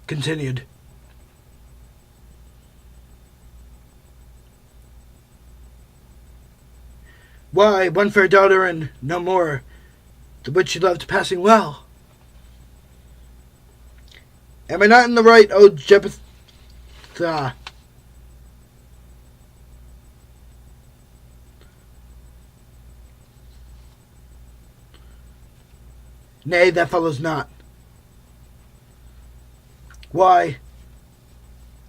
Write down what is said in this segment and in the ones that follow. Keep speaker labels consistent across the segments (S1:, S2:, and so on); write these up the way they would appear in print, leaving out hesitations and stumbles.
S1: continued. Why, one fair daughter and no more, the which she loved passing well. Am I not in the right, O Jephthah? Nay, that follows not. Why,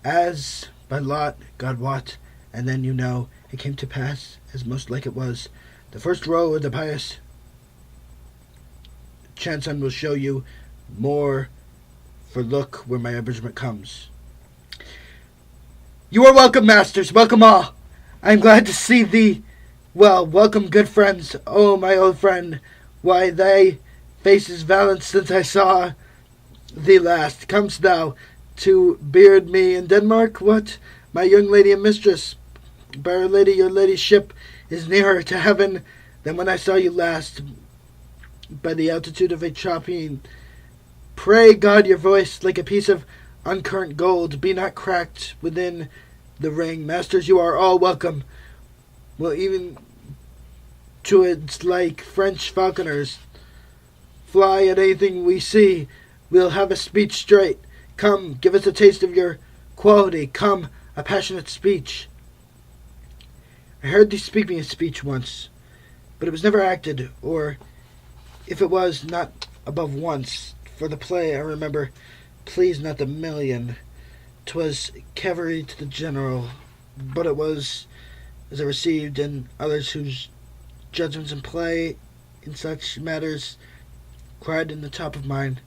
S1: as by lot God wot, and then you know, it came to pass, as most like it was, the first row of the pious Chanson will show you more, for look where my abridgment comes. You are welcome, masters, welcome all. I am glad to see thee. Well, welcome, good friends. Oh, my old friend, why thy face is valiant since I saw thee last. Comest thou to beard me in Denmark? What, my young lady and mistress? By our lady, your ladyship is nearer to heaven than when I saw you last, by the altitude of a chopping. Pray God your voice, like a piece of uncurrent gold, be not cracked within the ring. Masters, you are all welcome. Well, even to it's like French falconers. Fly at anything we see. We'll have a speech straight. Come, give us a taste of your quality. Come, a passionate speech. I heard thee speak me a speech once, but it was never acted, or, if it was, not above once. For the play, I remember, please not the million. 'Twas cavalry to the general, but it was, as I received, and others whose judgments in play in such matters cried in the top of mine.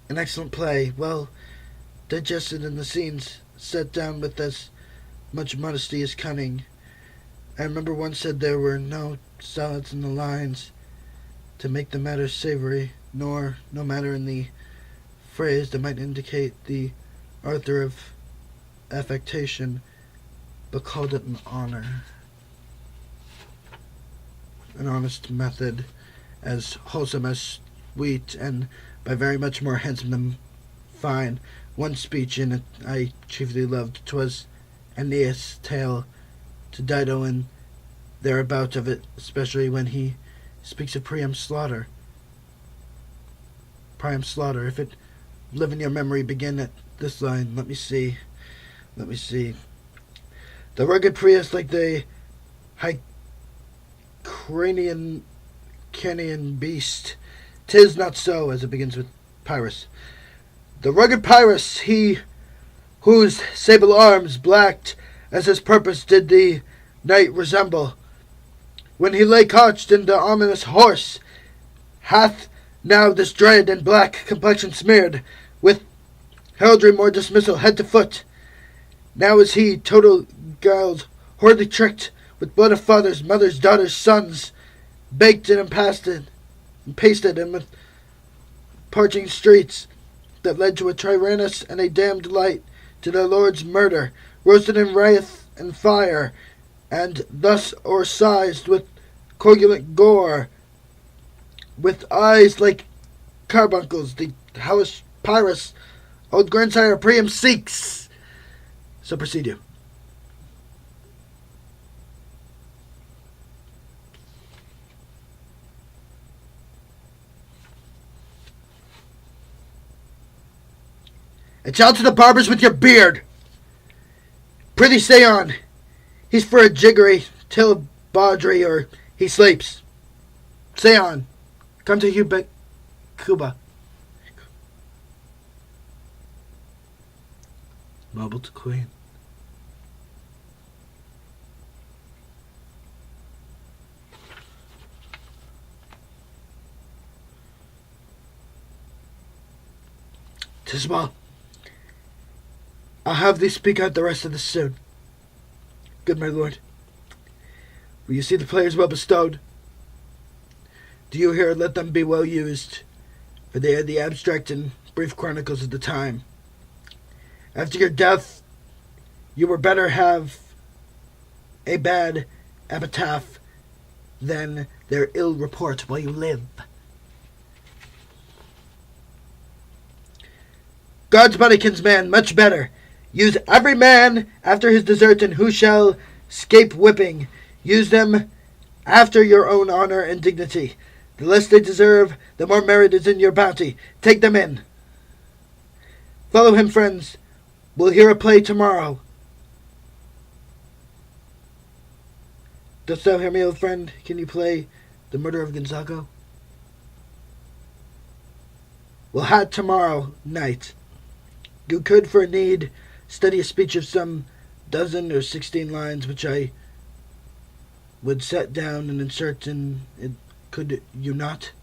S1: An excellent play, well digested, in the scenes set down with as much modesty as cunning. I remember one said there were no salads in the lines to make the matter savory, nor no matter in the phrase that might indicate the author of affectation, but called it an honor, an honest method, as wholesome as sweet, and by very much more handsome than fine. One speech in it I chiefly loved. 'Twas Aeneas' tale to Dido, and thereabout of it, especially when he speaks of Priam's slaughter. Priam's slaughter, if it live in your memory, begin at this line. Let me see. The rugged Prius, like the Hyrcanian beast. 'Tis not so, as it begins with Pyrrhus. The rugged Pyrrhus, he whose sable arms, blacked as his purpose, did the night resemble, when he lay couched in the ominous horse, hath now this dread and black complexion smeared with heraldry more dismissal head to foot. Now is he total guiled, horridly tricked, with blood of fathers, mothers, daughters, sons, baked and pasted, and with parching streets that led to a tyrannous and a damned light, to their lord's murder, roasted in wrath and fire, and thus o'ersized with coagulate gore, with eyes like carbuncles, the hellish Pyrrhus, old grandsire Priam, seeks. So proceed you. And shout to the barbers with your beard. Prithee stay on. He's for a jiggery till Baudry, or he sleeps. Say on. Come to Cuba. Mobile to Queen. "'Tis well. I'll have thee speak out the rest of this soon. Good my lord, will you see the players well bestowed? Do you hear? Let them be well used, for they are the abstract and brief chronicles of the time. After your death, you were better have a bad epitaph than their ill report while you live. God's bodykins man much better. Use every man after his desert, and who shall scape whipping. Use them after your own honor and dignity. The less they deserve, the more merit is in your bounty. Take them in. Follow him, friends. We'll hear a play tomorrow. Dost thou hear me, old friend? Can you play The Murder of Gonzago? We'll have tomorrow night. You could, for a need, study a speech of some 12 or 16 lines, which I would set down and insert in it. Could you not?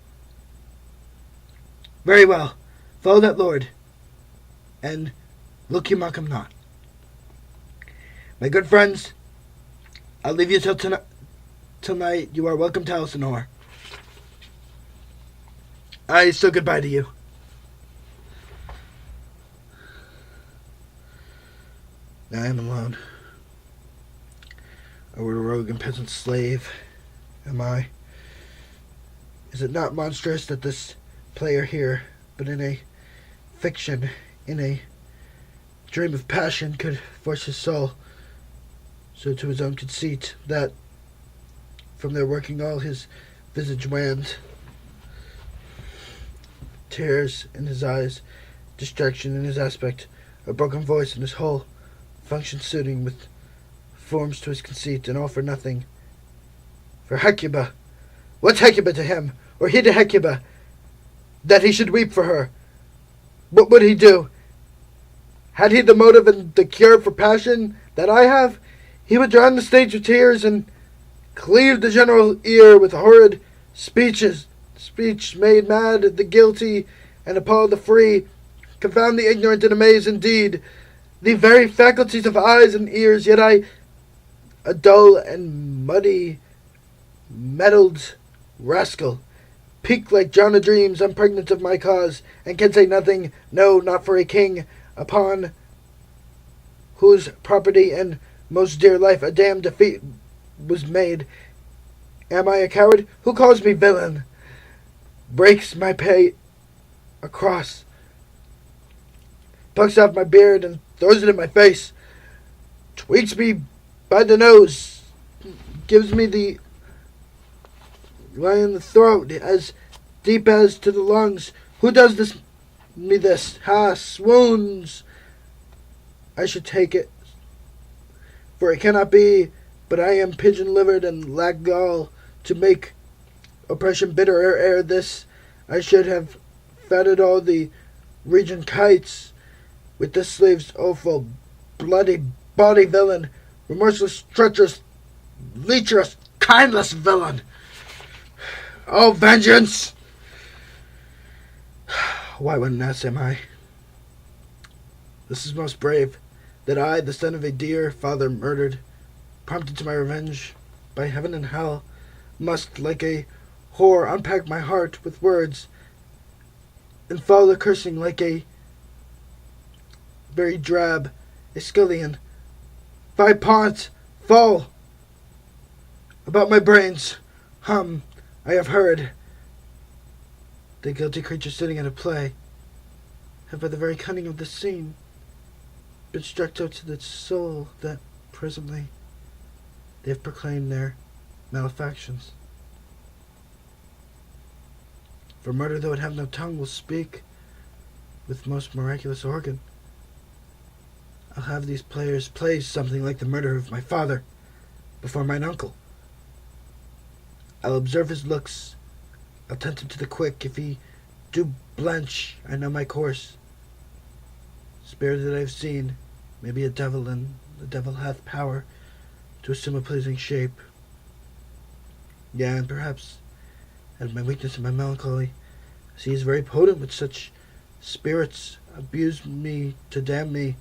S1: Very well. Follow that lord, and look you mock him not. My good friends, I'll leave you till tonight. You are welcome to Elsinore. I say goodbye to you. I am alone. A rogue and peasant slave, am I? Is it not monstrous that this player here, but in a fiction, in a dream of passion, could force his soul so to his own conceit, that from their working all his visage wanned, tears in his eyes, distraction in his aspect, a broken voice in his whole function suiting with forms to his conceit, and all for nothing. For Hecuba, what's Hecuba to him, or he to Hecuba, that he should weep for her? What would he do? Had he the motive and the cure for passion that I have, he would drown the stage with tears, and cleave the general ear with horrid speech made mad the guilty, and appall the free, confound the ignorant, and amaze indeed the very faculties of eyes and ears. Yet I, a dull and muddy, meddled rascal, peak like John of Dreams, unpregnant of my cause, and can say nothing, no, not for a king, upon whose property and most dear life a damned defeat was made. Am I a coward? Who calls me villain? Breaks my pay across, plucks off my beard and throws it in my face, tweaks me by the nose, gives me the lie in the throat as deep as to the lungs. Who does me this? Ha, swoons! I should take it, for it cannot be, but I am pigeon-livered and lack gall to make oppression bitter. Ere this I should have fatted all the region kites with this slave's awful, bloody body villain, remorseless, treacherous, lecherous, kindless villain. Oh, vengeance! Why, what an ass am I? This is most brave, that I, the son of a dear father murdered, prompted to my revenge by heaven and hell, must, like a whore, unpack my heart with words, and fall a cursing like a very drab Aeschylean. 5 pounds fall about my brains. I have heard the guilty creature sitting at a play have, by the very cunning of this scene, been struck out to the soul, that presently they have proclaimed their malefactions. For murder, though it have no tongue, will speak with most miraculous organ. I'll have these players play something like the murder of my father before mine uncle. I'll observe his looks. I'll tempt him to the quick. If he do blench, I know my course. Spirit that I have seen may be a devil, and the devil hath power to assume a pleasing shape. Yea, and perhaps, out of my weakness and my melancholy, as he is very potent with such spirits, abuse me to damn me,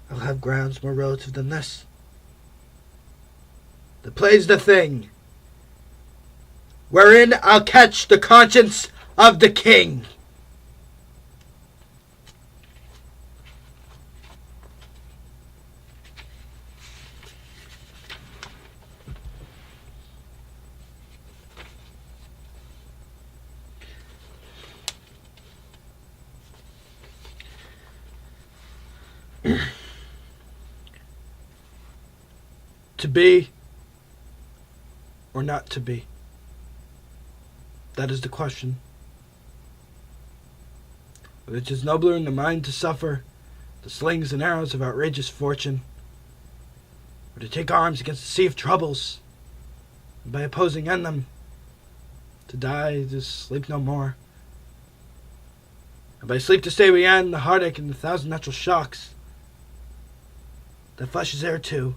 S1: I'll have grounds more relative than this. The play's the thing, wherein I'll catch the conscience of the king. To be or not to be? That is the question. But it is nobler in the mind to suffer the slings and arrows of outrageous fortune, or to take arms against the sea of troubles, and by opposing end them, to die, to sleep no more, and by sleep to stay we end the heartache and the thousand natural shocks. That flesh is there too.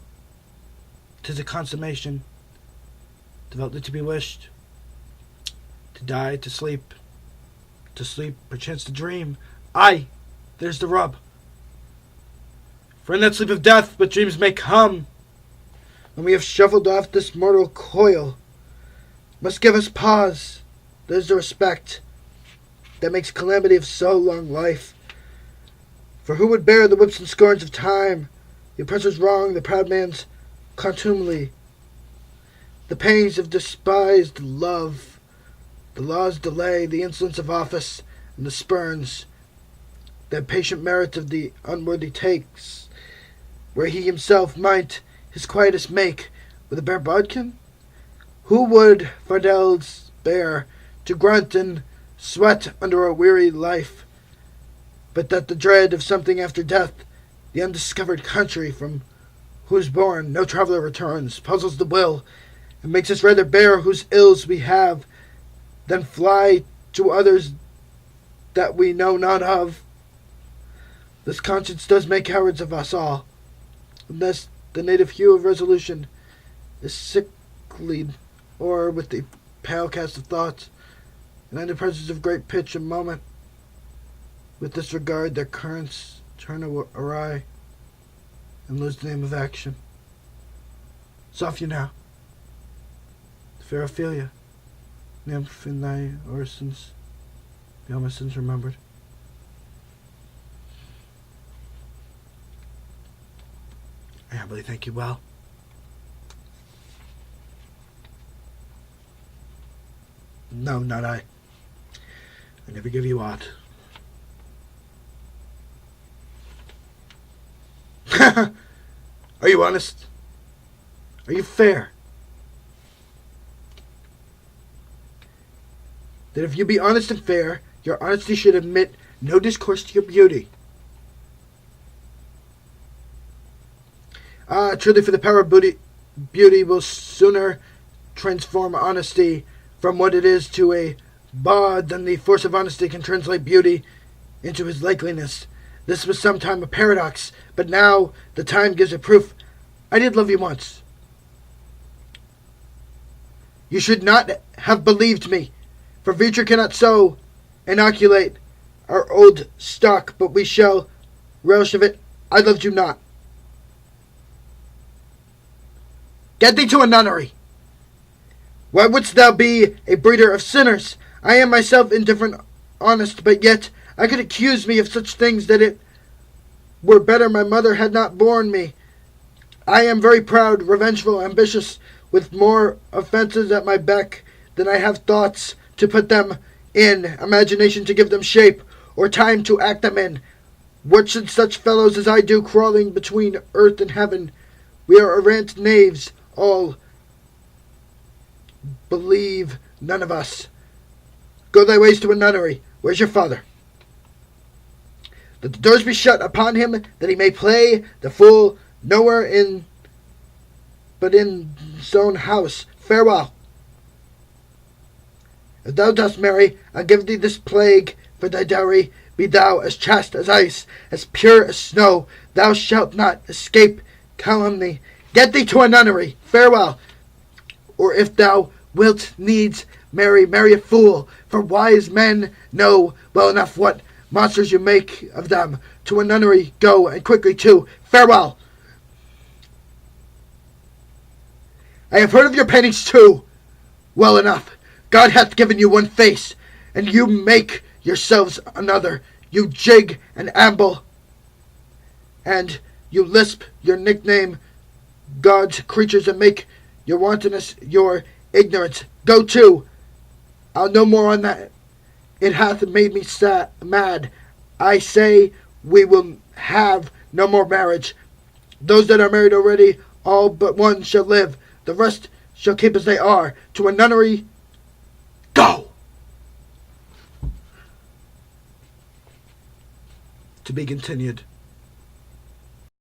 S1: 'Tis a consummation, devoutly to be wished. To die, to sleep, perchance to dream. Aye, there's the rub. For in that sleep of death, but dreams may come, when we have shuffled off this mortal coil, must give us pause. There's the respect that makes calamity of so long life. For who would bear the whips and scorns of time, the oppressor's wrong, the proud man's contumely, the pains of despised love, the law's delay, the insolence of office, and the spurns that patient merit of the unworthy takes, where he himself might his quietest make with a bare bodkin? Who would fardels bear to grunt and sweat under a weary life, but that the dread of something after death, the undiscovered country from whose bourne no traveller returns, puzzles the will, and makes us rather bear whose ills we have, than fly to others that we know not of? This conscience does make cowards of us all, unless the native hue of resolution is sicklied o'er with the pale cast of thoughts, and under presence of great pitch a moment, with disregard their currents turn awry, and lose the name of action. Soft you now, fair Ophelia, nymph in thy orisons, be all my sins remembered. I humbly thank you well. No, not I. I never give you aught. Are you honest? Are you fair? That if you be honest and fair, your honesty should admit no discourse to your beauty. Ah, truly, for the power of beauty will sooner transform honesty from what it is to a bawd than the force of honesty can translate beauty into his likeliness. This was sometime a paradox, but now the time gives a proof. I did love you once. You should not have believed me, for virtue cannot so inoculate our old stock, but we shall relish of it. I loved you not. Get thee to a nunnery. Why wouldst thou be a breeder of sinners? I am myself indifferent, honest, but yet I could accuse me of such things that it were better my mother had not borne me. I am very proud, revengeful, ambitious, with more offences at my beck than I have thoughts to put them in, imagination to give them shape, or time to act them in. What should such fellows as I do, crawling between earth and heaven? We are errant knaves, all. Believe none of us. Go thy ways to a nunnery. Where's your father? Let the doors be shut upon him, that he may play the fool nowhere in but in his own house. Farewell. If thou dost marry, I'll give thee this plague for thy dowry. Be thou as chaste as ice, as pure as snow. Thou shalt not escape calumny. Get thee to a nunnery. Farewell. Or if thou wilt needs marry a fool, for wise men know well enough what monsters you make of them. To a nunnery go, and quickly too. Farewell. I have heard of your paintings too. Well enough. God hath given you one face, and you make yourselves another. You jig and amble, and you lisp your nickname God's creatures, and make your wantonness your ignorance. Go to. I'll no more on that. It hath made me mad. I say we will have no more marriage. Those that are married already, all but one shall live. The rest shall keep as they are. To a nunnery, go! To be continued.